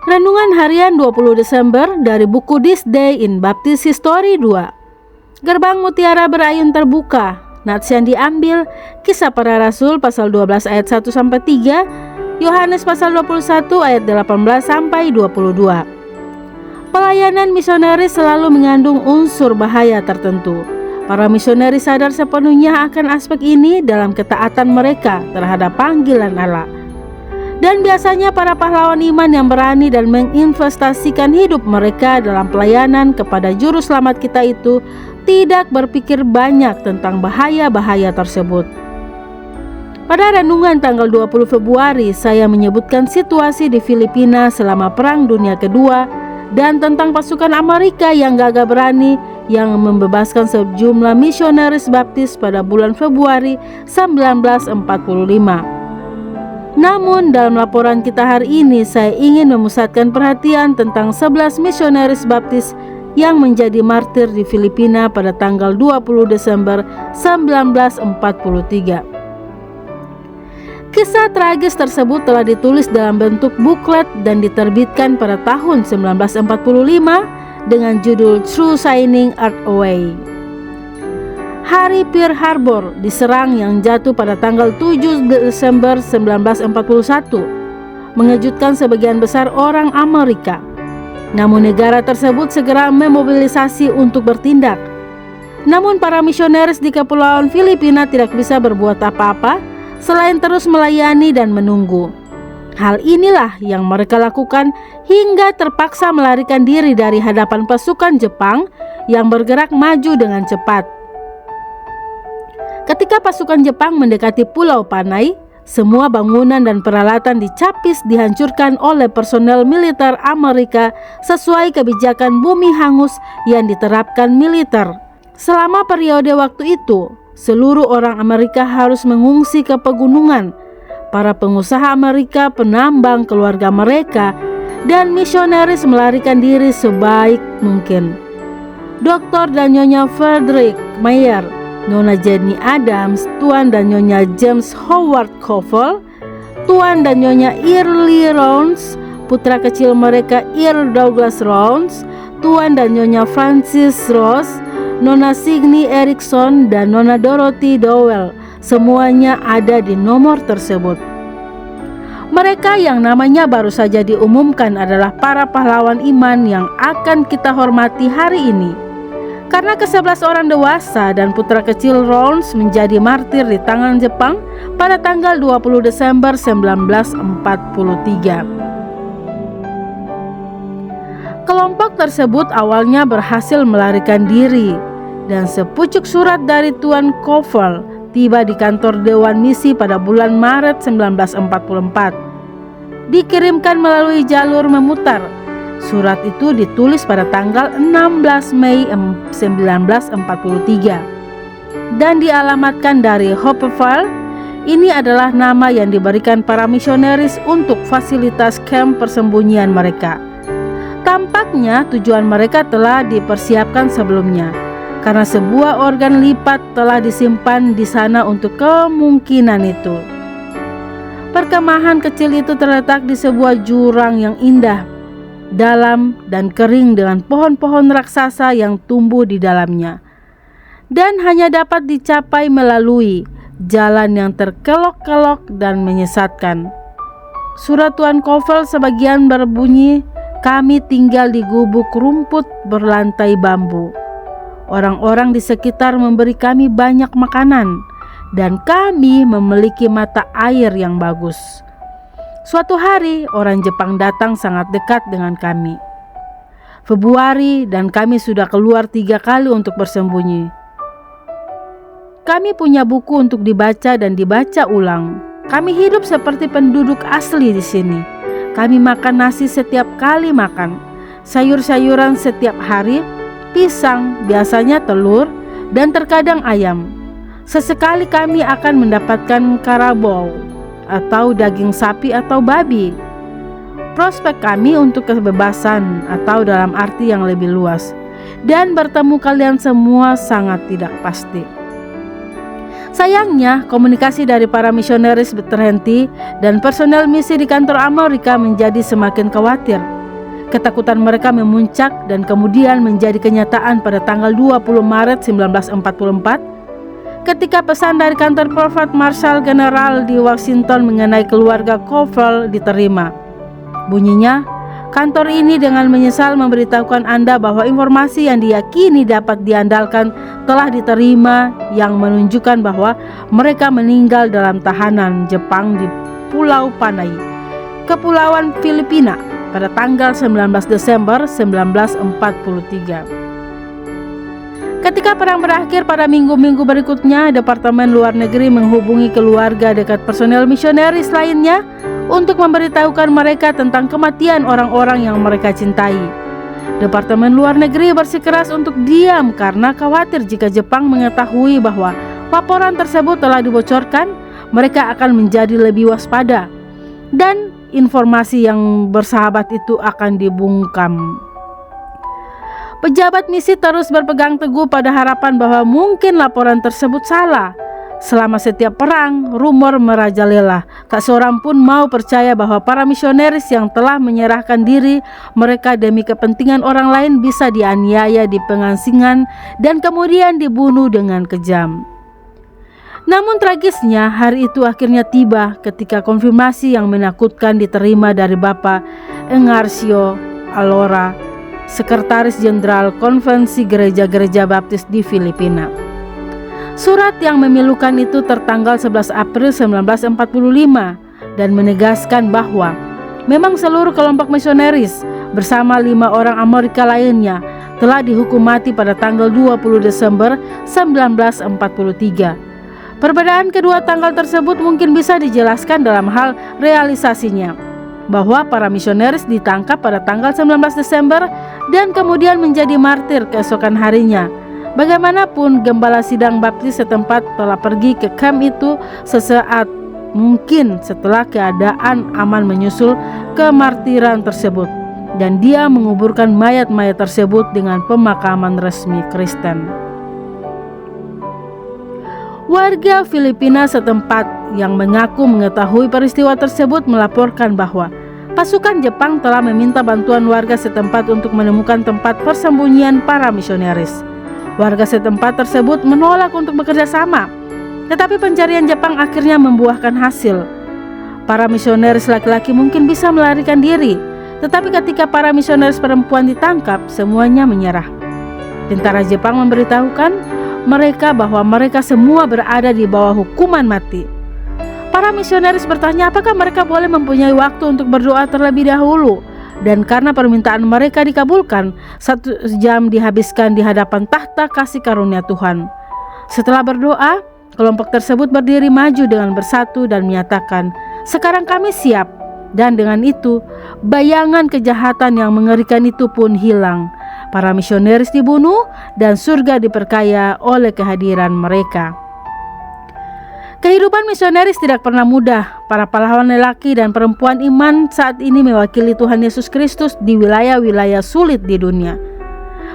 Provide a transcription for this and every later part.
Renungan Harian 20 Desember dari buku This Day in Baptist History 2. Gerbang mutiara berayun terbuka. Nats yang diambil Kisah Para Rasul pasal 12 ayat 1-3, Yohanes pasal 21 ayat 18-22. Pelayanan misionaris selalu mengandung unsur bahaya tertentu. Para misionaris sadar sepenuhnya akan aspek ini dalam ketaatan mereka terhadap panggilan Allah. Dan biasanya para pahlawan iman yang berani dan menginvestasikan hidup mereka dalam pelayanan kepada juru selamat kita itu tidak berpikir banyak tentang bahaya-bahaya tersebut. Pada renungan tanggal 20 Februari, saya menyebutkan situasi di Filipina selama Perang Dunia Kedua dan tentang pasukan Amerika yang gagah berani yang membebaskan sejumlah misionaris baptis pada bulan Februari 1945. Namun dalam laporan kita hari ini saya ingin memusatkan perhatian tentang 11 misionaris baptis yang menjadi martir di Filipina pada tanggal 20 Desember 1943. Kisah tragis tersebut telah ditulis dalam bentuk buklet dan diterbitkan pada tahun 1945 dengan judul True Shining Earth Away. Hari Pearl Harbor diserang yang jatuh pada tanggal 7 Desember 1941 mengejutkan sebagian besar orang Amerika. Namun negara tersebut segera memobilisasi untuk bertindak. Namun para misionaris di Kepulauan Filipina tidak bisa berbuat apa-apa selain terus melayani dan menunggu. Hal inilah yang mereka lakukan hingga terpaksa melarikan diri dari hadapan pasukan Jepang yang bergerak maju dengan cepat. Ketika pasukan Jepang mendekati Pulau Panay, semua bangunan dan peralatan di Capiz dihancurkan oleh personel militer Amerika sesuai kebijakan bumi hangus yang diterapkan militer. Selama periode waktu itu, seluruh orang Amerika harus mengungsi ke pegunungan. Para pengusaha Amerika, penambang, keluarga mereka, dan misionaris melarikan diri sebaik mungkin. Dr. dan Nyonya Frederick Mayer, Nona Jenny Adams, Tuan dan Nyonya James Howard Koffel, Tuan dan Nyonya Early Rounds, putra kecil mereka Earl Douglas Rounds, Tuan dan Nyonya Francis Ross, Nona Signe Erickson, dan Nona Dorothy Dowell, semuanya ada di nomor tersebut. Mereka yang namanya baru saja diumumkan adalah para pahlawan iman yang akan kita hormati hari ini. Karena ke-11 orang dewasa dan putra kecil Rounds menjadi martir di tangan Jepang pada tanggal 20 Desember 1943. Kelompok tersebut awalnya berhasil melarikan diri dan sepucuk surat dari Tuan Koffel tiba di kantor Dewan Misi pada bulan Maret 1944. Dikirimkan melalui jalur memutar. Surat itu ditulis pada tanggal 16 Mei 1943 dan dialamatkan dari Hopeville. Ini adalah nama yang diberikan para misionaris untuk fasilitas kamp persembunyian mereka. Tampaknya tujuan mereka telah dipersiapkan sebelumnya, karena sebuah organ lipat telah disimpan di sana untuk kemungkinan itu. Perkemahan kecil itu terletak di sebuah jurang yang indah, dalam dan kering dengan pohon-pohon raksasa yang tumbuh di dalamnya, dan hanya dapat dicapai melalui jalan yang terkelok-kelok dan menyesatkan. Surat Tuan Koffel sebagian berbunyi, "Kami tinggal di gubuk rumput berlantai bambu. Orang-orang di sekitar memberi kami banyak makanan, dan kami memiliki mata air yang bagus. Suatu hari orang Jepang datang sangat dekat dengan kami. Februari dan kami sudah keluar 3 kali untuk bersembunyi. Kami punya buku untuk dibaca dan dibaca ulang. Kami hidup seperti penduduk asli di sini. Kami makan nasi setiap kali makan, sayur-sayuran setiap hari, pisang, biasanya telur, dan terkadang ayam. Sesekali kami akan mendapatkan karabau atau daging sapi atau babi. Prospek kami untuk kebebasan atau dalam arti yang lebih luas dan bertemu kalian semua sangat tidak pasti." Sayangnya, komunikasi dari para misionaris terhenti dan personel misi di kantor Amerika menjadi semakin khawatir. Ketakutan mereka memuncak dan kemudian menjadi kenyataan pada tanggal 20 Maret 1944 ketika pesan dari kantor Prophet Marshal General di Washington mengenai keluarga Kovel diterima. Bunyinya, kantor ini dengan menyesal memberitahukan Anda bahwa informasi yang diyakini dapat diandalkan telah diterima yang menunjukkan bahwa mereka meninggal dalam tahanan Jepang di Pulau Panay, Kepulauan Filipina pada tanggal 19 Desember 1943. Ketika perang berakhir pada minggu-minggu berikutnya, Departemen Luar Negeri menghubungi keluarga dekat personel misionaris lainnya untuk memberitahukan mereka tentang kematian orang-orang yang mereka cintai. Departemen Luar Negeri bersikeras untuk diam karena khawatir jika Jepang mengetahui bahwa laporan tersebut telah dibocorkan, mereka akan menjadi lebih waspada dan informasi yang bersahabat itu akan dibungkam. Pejabat misi terus berpegang teguh pada harapan bahwa mungkin laporan tersebut salah. Selama setiap perang, rumor merajalela. Tak seorang pun mau percaya bahwa para misionaris yang telah menyerahkan diri mereka demi kepentingan orang lain bisa dianiaya di pengasingan dan kemudian dibunuh dengan kejam. Namun tragisnya, hari itu akhirnya tiba ketika konfirmasi yang menakutkan diterima dari Bapak Engarcio Alora, Sekretaris Jenderal Konvensi Gereja-Gereja Baptis di Filipina. Surat yang memilukan itu tertanggal 11 April 1945 dan menegaskan bahwa memang seluruh kelompok misionaris bersama 5 orang Amerika lainnya telah dihukum mati pada tanggal 20 Desember 1943. Perbedaan kedua tanggal tersebut mungkin bisa dijelaskan dalam hal realisasinya, bahwa para misionaris ditangkap pada tanggal 19 Desember dan kemudian menjadi martir keesokan harinya. Bagaimanapun, gembala sidang baptis setempat telah pergi ke kamp itu sesaat mungkin setelah keadaan aman menyusul kemartiran tersebut, dan dia menguburkan mayat-mayat tersebut dengan pemakaman resmi Kristen. Warga Filipina setempat yang mengaku mengetahui peristiwa tersebut melaporkan bahwa pasukan Jepang telah meminta bantuan warga setempat untuk menemukan tempat persembunyian para misionaris. Warga setempat tersebut menolak untuk bekerja sama, tetapi pencarian Jepang akhirnya membuahkan hasil. Para misionaris laki-laki mungkin bisa melarikan diri, tetapi ketika para misionaris perempuan ditangkap, semuanya menyerah. Tentara Jepang memberitahukan mereka bahwa mereka semua berada di bawah hukuman mati. Para misionaris bertanya apakah mereka boleh mempunyai waktu untuk berdoa terlebih dahulu, dan karena permintaan mereka dikabulkan, 1 jam dihabiskan di hadapan tahta kasih karunia Tuhan. Setelah berdoa, kelompok tersebut berdiri maju dengan bersatu dan menyatakan, "Sekarang kami siap." Dan dengan itu, bayangan kejahatan yang mengerikan itu pun hilang. Para misionaris dibunuh dan surga diperkaya oleh kehadiran mereka. Kehidupan misionaris tidak pernah mudah. Para pahlawan lelaki dan perempuan iman saat ini mewakili Tuhan Yesus Kristus di wilayah-wilayah sulit di dunia.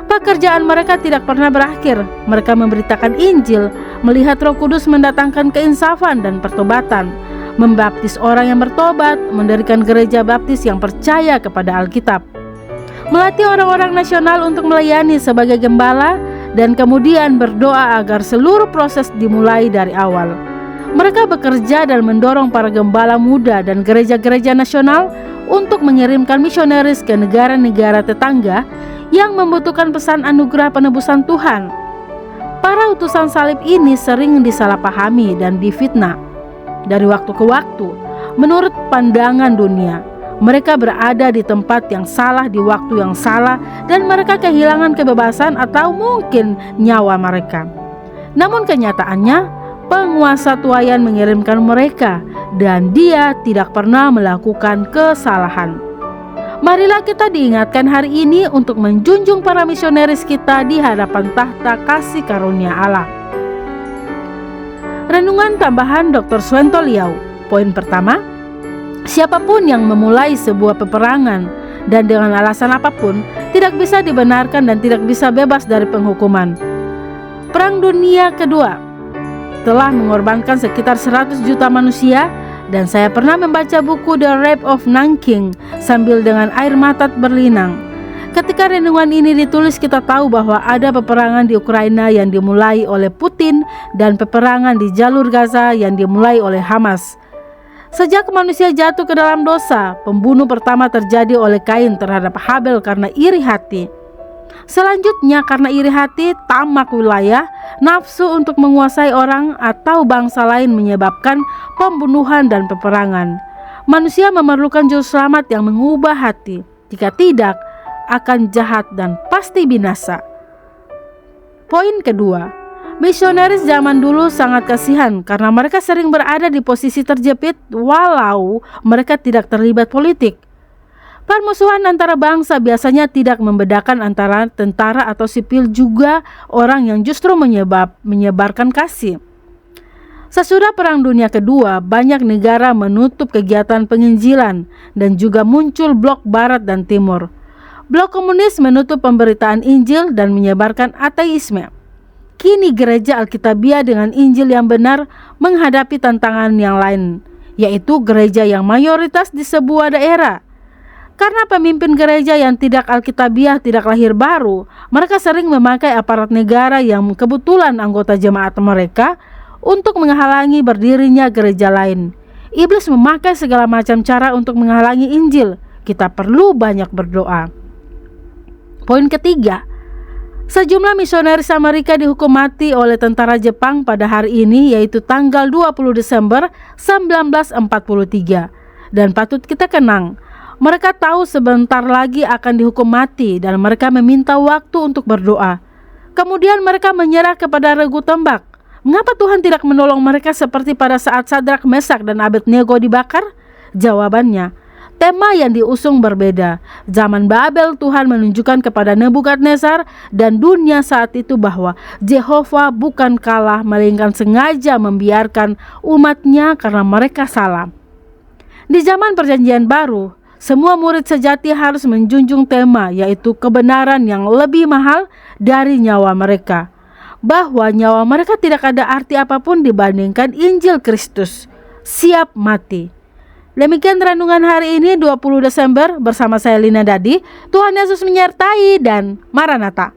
Pekerjaan mereka tidak pernah berakhir. Mereka memberitakan Injil, melihat Roh Kudus mendatangkan keinsafan dan pertobatan, membaptis orang yang bertobat, mendirikan gereja baptis yang percaya kepada Alkitab, melatih orang-orang nasional untuk melayani sebagai gembala, dan kemudian berdoa agar seluruh proses dimulai dari awal. Mereka bekerja dan mendorong para gembala muda dan gereja-gereja nasional untuk mengirimkan misionaris ke negara-negara tetangga yang membutuhkan pesan anugerah penebusan Tuhan. Para utusan salib ini sering disalahpahami dan difitnah. Dari waktu ke waktu, menurut pandangan dunia, mereka berada di tempat yang salah di waktu yang salah, dan mereka kehilangan kebebasan atau mungkin nyawa mereka. Namun kenyataannya, penguasa tuayan mengirimkan mereka dan dia tidak pernah melakukan kesalahan. Marilah kita diingatkan hari ini untuk menjunjung para misionaris kita di hadapan tahta kasih karunia Allah. Renungan tambahan Dr. Swento Liau. Poin pertama, siapapun yang memulai sebuah peperangan dan dengan alasan apapun tidak bisa dibenarkan dan tidak bisa bebas dari penghukuman. Perang Dunia Kedua telah mengorbankan sekitar 100 juta manusia Dan saya pernah membaca buku The Rape of Nanking sambil dengan air mata berlinang. Ketika renungan ini ditulis, kita tahu bahwa ada peperangan di Ukraina yang dimulai oleh Putin dan peperangan di jalur Gaza yang dimulai oleh Hamas. Sejak manusia jatuh ke dalam dosa, pembunuh pertama terjadi oleh Kain terhadap Habel karena iri hati. Selanjutnya karena iri hati, tamak wilayah, nafsu untuk menguasai orang atau bangsa lain menyebabkan pembunuhan dan peperangan. Manusia memerlukan juru selamat yang mengubah hati. Jika tidak, akan jahat dan pasti binasa. Poin kedua, misionaris zaman dulu sangat kasihan karena mereka sering berada di posisi terjepit walau mereka tidak terlibat politik. Permusuhan antara bangsa biasanya tidak membedakan antara tentara atau sipil, juga orang yang justru menyebarkan kasih. Sesudah Perang Dunia Kedua, banyak negara menutup kegiatan penginjilan dan juga muncul blok Barat dan Timur. Blok komunis menutup pemberitaan Injil dan menyebarkan ateisme. Kini gereja Alkitabiah dengan Injil yang benar menghadapi tantangan yang lain, yaitu gereja yang mayoritas di sebuah daerah. Karena pemimpin gereja yang tidak Alkitabiah tidak lahir baru, mereka sering memakai aparat negara yang kebetulan anggota jemaat mereka untuk menghalangi berdirinya gereja lain. Iblis memakai segala macam cara untuk menghalangi Injil. Kita perlu banyak berdoa. Poin ketiga, sejumlah misionaris Amerika dihukum mati oleh tentara Jepang pada hari ini, yaitu tanggal 20 Desember 1943. Dan patut kita kenang, mereka tahu sebentar lagi akan dihukum mati dan mereka meminta waktu untuk berdoa. Kemudian mereka menyerah kepada regu tembak. Mengapa Tuhan tidak menolong mereka seperti pada saat Sadrak, Mesak, dan Abednego dibakar? Jawabannya, tema yang diusung berbeda. Zaman Babel, Tuhan menunjukkan kepada Nebukadnezar dan dunia saat itu bahwa Yehova bukan kalah, melainkan sengaja membiarkan umatnya karena mereka salah. Di zaman Perjanjian Baru, semua murid sejati harus menjunjung tema, yaitu kebenaran yang lebih mahal dari nyawa mereka. Bahwa nyawa mereka tidak ada arti apapun dibandingkan Injil Kristus. Siap mati. Demikian renungan hari ini 20 Desember bersama saya Lina Dadi. Tuhan Yesus menyertai dan Maranatha.